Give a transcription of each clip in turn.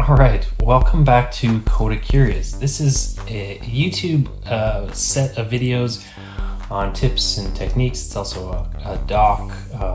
All right, welcome back to Coda Curious. This is a YouTube set of videos on tips and techniques. It's also a doc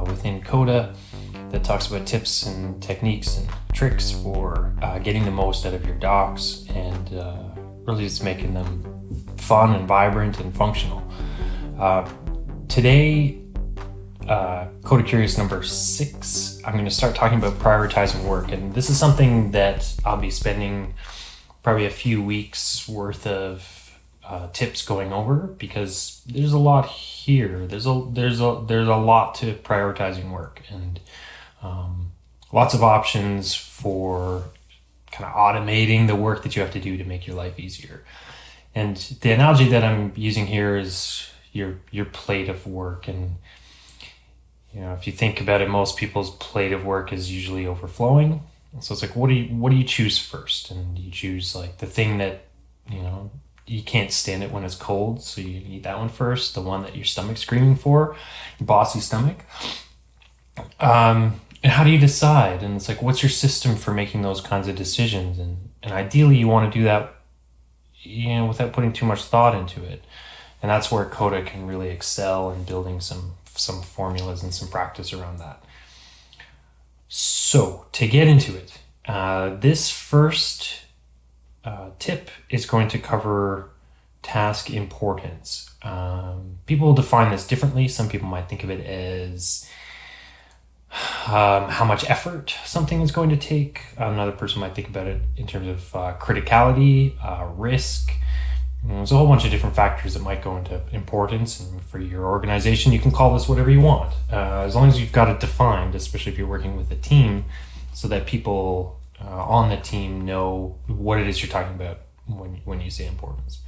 within Coda that talks about tips and techniques and tricks for getting the most out of your docs and really just making them fun and vibrant and functional. Today, Coda Curious number 6, I'm going to start talking about prioritizing work, and this is something that I'll be spending probably a few weeks worth of tips going over, because there's a lot here. There's a lot to prioritizing work, and lots of options for kind of automating the work that you have to do to make your life easier. And the analogy that I'm using here is your plate of work. And if you think about it, most people's plate of work is usually overflowing. So it's like, what do you choose first? And you choose like the thing that, you can't stand it when it's cold, so you eat that one first, the one that your stomach's screaming for, your bossy stomach. And how do you decide? And it's like, what's your system for making those kinds of decisions? And ideally you want to do that, without putting too much thought into it. And that's where Coda can really excel in building some formulas and some practice around that. So to get into it, this first tip is going to cover task importance. People define this differently. Some people might think of it as how much effort something is going to take. Another person might think about it in terms of criticality, risk. There's a whole bunch of different factors that might go into importance, and for your organization, you can call this whatever you want, as long as you've got it defined, especially if you're working with a team, so that people on the team know what it is you're talking about when you say importance.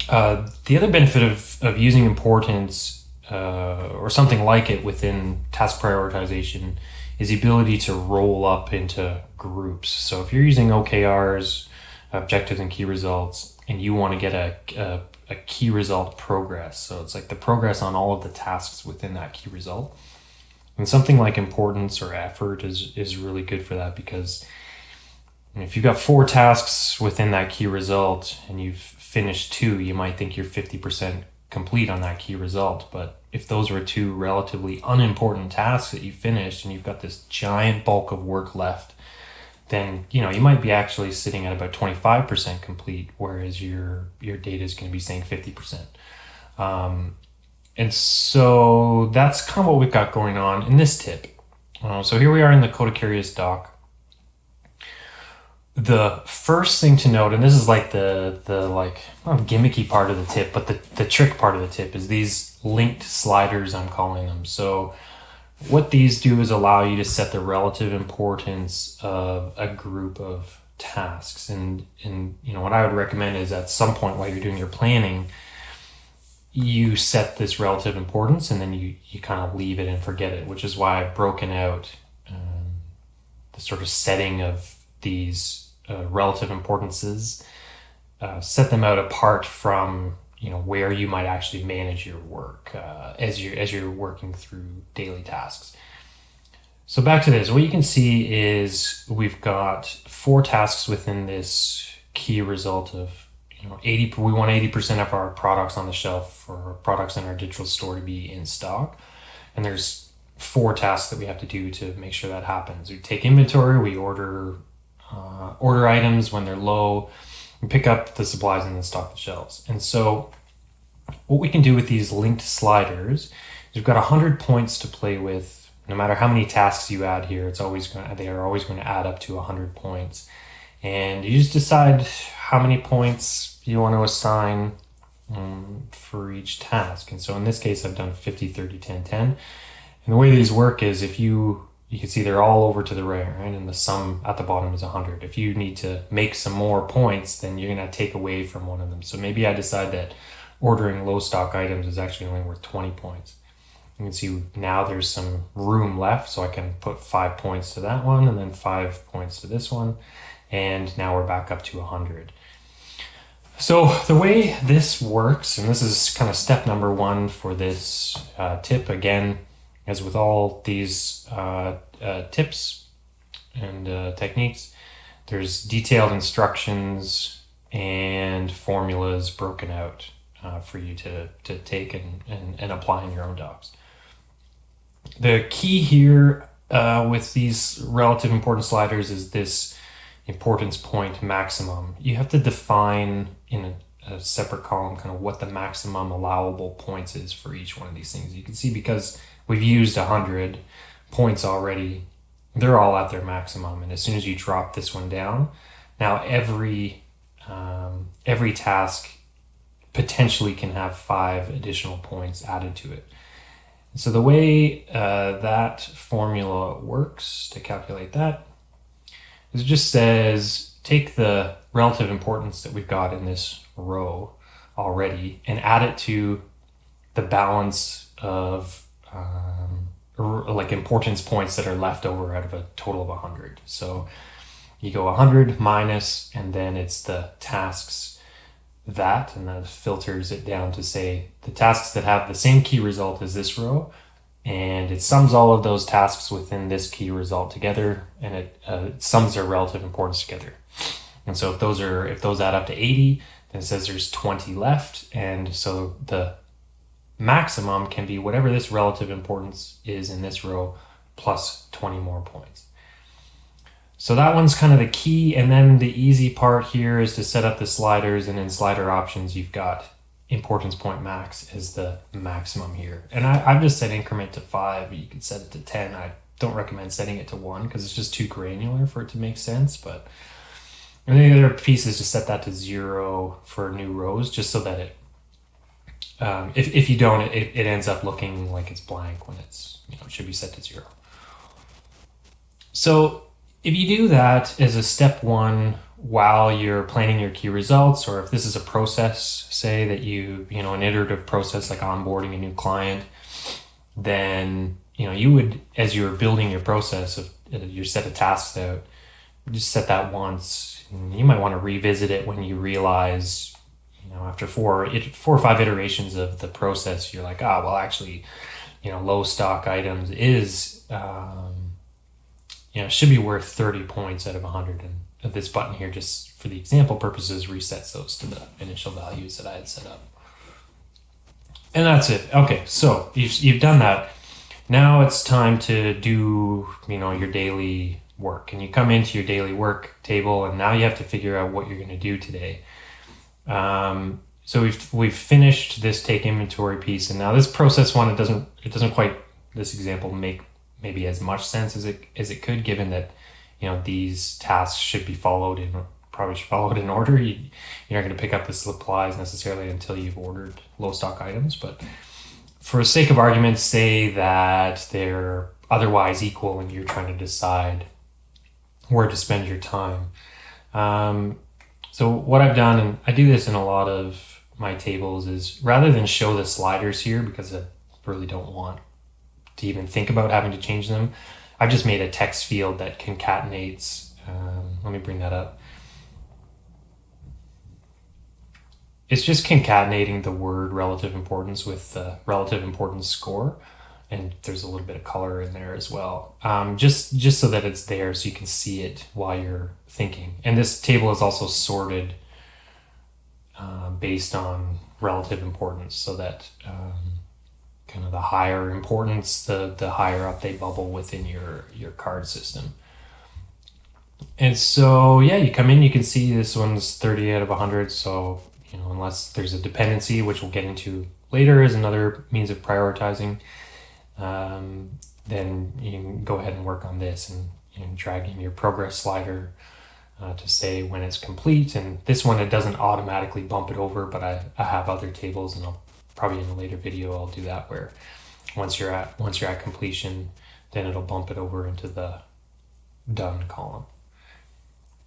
The other benefit of using importance or something like it within task prioritization is the ability to roll up into groups. So if you're using OKRs, objectives and key results, and you want to get a key result progress, so it's like the progress on all of the tasks within that key result, and something like importance or effort is really good for that, because if you've got 4 tasks within that key result and you've finished 2, you might think you're 50% complete on that key result. But if those were 2 relatively unimportant tasks that you finished and you've got this giant bulk of work left, then you might be actually sitting at about 25% complete, whereas your data is going to be saying 50%. And so that's kind of what we've got going on in this tip. So here we are in the Coda Curious doc. The first thing to note, and this is like the like not gimmicky part of the tip, but the trick part of the tip, is these linked sliders, I'm calling them. So what these do is allow you to set the relative importance of a group of tasks. And what I would recommend is at some point while you're doing your planning, you set this relative importance, and then you kind of leave it and forget it, which is why I've broken out the sort of setting of these relative importances, set them out apart from where you might actually manage your work as you're working through daily tasks. So back to this, what you can see is we've got 4 tasks within this key result of 80. We want 80% of our products on the shelf, or products in our digital store, to be in stock, and there's 4 tasks that we have to do to make sure that happens. We take inventory, we order items when they're low, we pick up the supplies, and then stock the shelves. And so what we can do with these linked sliders is we've got 100 points to play with. No matter how many tasks you add here, they are always going to add up to 100 points. And you just decide how many points you want to assign for each task. And so in this case, I've done 50, 30, 10, 10. And the way these work is, if you can see they're all over to the right, and the sum at the bottom is 100. If you need to make some more points, then you're going to take away from one of them. So maybe I decide that ordering low stock items is actually only worth 20 points. You can see now there's some room left, so I can put 5 points to that one, and then 5 points to this one, and now we're back up to 100. So the way this works, and this is kind of step number 1 for this tip, again, as with all these tips and techniques, There's detailed instructions and formulas broken out for you to take and apply in your own docs. The key here with these relative importance sliders is this importance point maximum. You have to define in a separate column kind of what the maximum allowable points is for each one of these things. You can see because we've used 100 points already, they're all at their maximum. And as soon as you drop this one down, now every task potentially can have 5 additional points added to it. So the way that formula works to calculate that is it just says take the relative importance that we've got in this row already and add it to the balance of like importance points that are left over out of a total of 100. So you go 100 minus, and then it's the tasks that, and that filters it down to say the tasks that have the same key result as this row, and it sums all of those tasks within this key result together, and it sums their relative importance together. And so if those add up to 80, then it says there's 20 left, and so the maximum can be whatever this relative importance is in this row plus 20 more points. So that one's kind of the key, and then the easy part here is to set up the sliders, and in slider options you've got importance point max as the maximum here. And I've just set increment to 5, you could set it to 10. I don't recommend setting it to 1 because it's just too granular for it to make sense, but and the other piece is to set that to 0 for new rows, just so that it if you don't, it ends up looking like it's blank when it's, it should be set to 0. So if you do that as a step 1 while you're planning your key results, or if this is a process, say that an iterative process like onboarding a new client, then you would, as you're building your process of your set of tasks out, just set that once. You might want to revisit it when you realize, after 4 or 5 iterations of the process, you're like, actually, low stock items is should be worth 30 points out of 100, and this button here, just for the example purposes, resets those to the initial values that I had set up. And that's it. Okay, so you've done that. Now it's time to do your daily work, and you come into your daily work table, and now you have to figure out what you're going to do today. So we've finished this take inventory piece, and now this process one, it doesn't quite, this example, make maybe as much sense as it could, given that these tasks should be followed in order. You're not going to pick up the supplies necessarily until you've ordered low stock items, but for the sake of argument, say that they're otherwise equal and you're trying to decide where to spend your time. So what I've done, and I do this in a lot of my tables, is rather than show the sliders here, because I really don't want to even think about having to change them, I've just made a text field that concatenates, let me bring that up. It's just concatenating the word relative importance with the relative importance score, and there's a little bit of color in there as well, just so that it's there so you can see it while you're thinking. And this table is also sorted based on relative importance, so that kind of the higher importance, the higher up they bubble within your card system. And so you come in, you can see this one's 30 out of 100, so unless there's a dependency, which we'll get into later as another means of prioritizing, then you can go ahead and work on this and drag in your progress slider to say when it's complete. And this one, it doesn't automatically bump it over, but I have other tables, and I'll probably in a later video I'll do that, where once you're at completion, then it'll bump it over into the done column.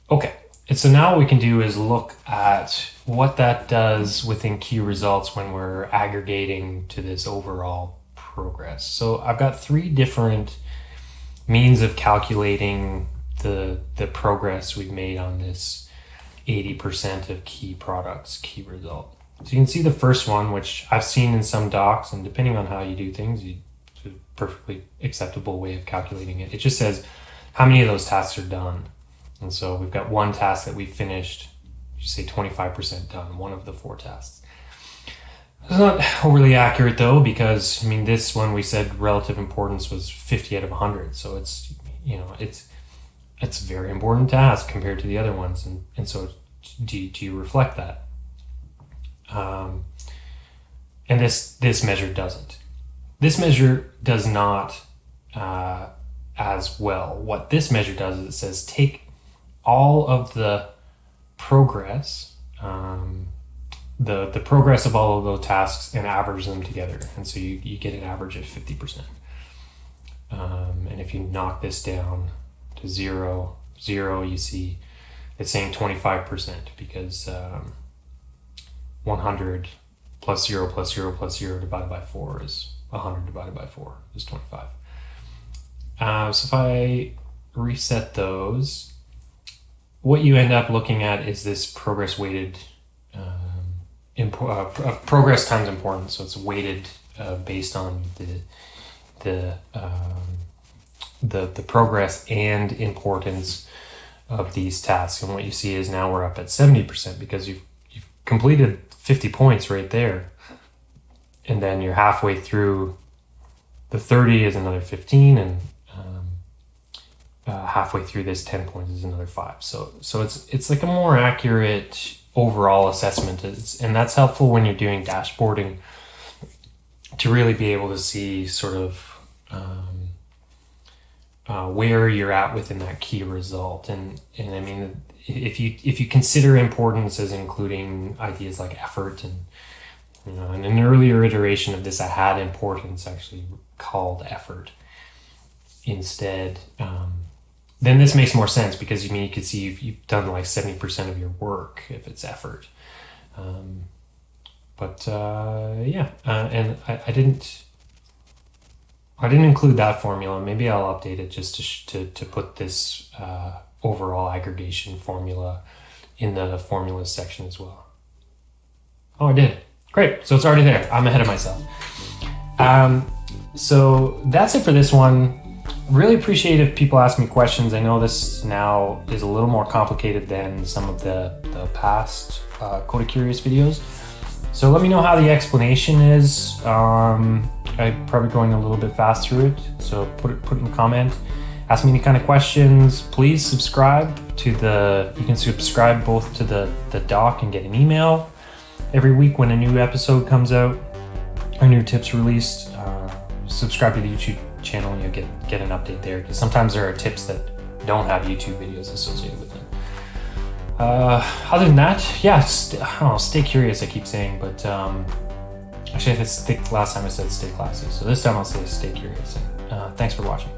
Okay, and so now what we can do is look at what that does within key results when we're aggregating to this overall progress. So I've got 3 different means of calculating the progress we've made on this 80% of key products key result. So you can see the first one, which I've seen in some docs, and depending on how you do things, it's a perfectly acceptable way of calculating it. It just says how many of those tasks are done. And so we've got one task that we finished, you say 25% done, one of the 4 tasks. It's not overly accurate though, because I mean, this one we said relative importance was 50 out of 100. So it's, you know, it's a very important task compared to the other ones. And so do you reflect that? And this measure doesn't. This measure does not as well. What this measure does is it says take all of the progress, the progress of all of those tasks and average them together. And so you get an average of 50%. And if you knock this down to zero, you see it's saying 25%, because 100 plus 0 plus 0 plus 0 divided by 4 is 100 divided by 4 is 25. So if I reset those, what you end up looking at is this progress weighted, progress times importance. So it's weighted based on the progress and importance of these tasks. And what you see is now we're up at 70% because you've completed 50 points right there. And then you're halfway through the 30 is another 15, and halfway through this 10 points is another 5. So it's like a more accurate overall assessment. And that's helpful when you're doing dashboarding, to really be able to see sort of where you're at within that key result. And I mean, if you consider importance as including ideas like effort, and you know, in an earlier iteration of this, I had importance actually called effort instead. Then this makes more sense, because you could see you've done like 70% of your work if it's effort. And I didn't include that formula. Maybe I'll update it just to put this overall aggregation formula in the formulas section as well. Oh, I did. Great. So it's already there. I'm ahead of myself. So that's it for this one. Really appreciate if people ask me questions. I know this now is a little more complicated than some of the past Coda Curious videos. So let me know how the explanation is. I'm probably going a little bit fast through it. So put it in the comment. Ask me any kind of questions. Please subscribe to you can subscribe both to the doc and get an email every week when a new episode comes out or new tips released. Subscribe to the YouTube channel and you'll get an update there, because sometimes there are tips that don't have YouTube videos associated with them. Other than that, yeah, stay curious, I keep saying, but actually last time I said stay classy, so this time I'll say stay curious. And thanks for watching.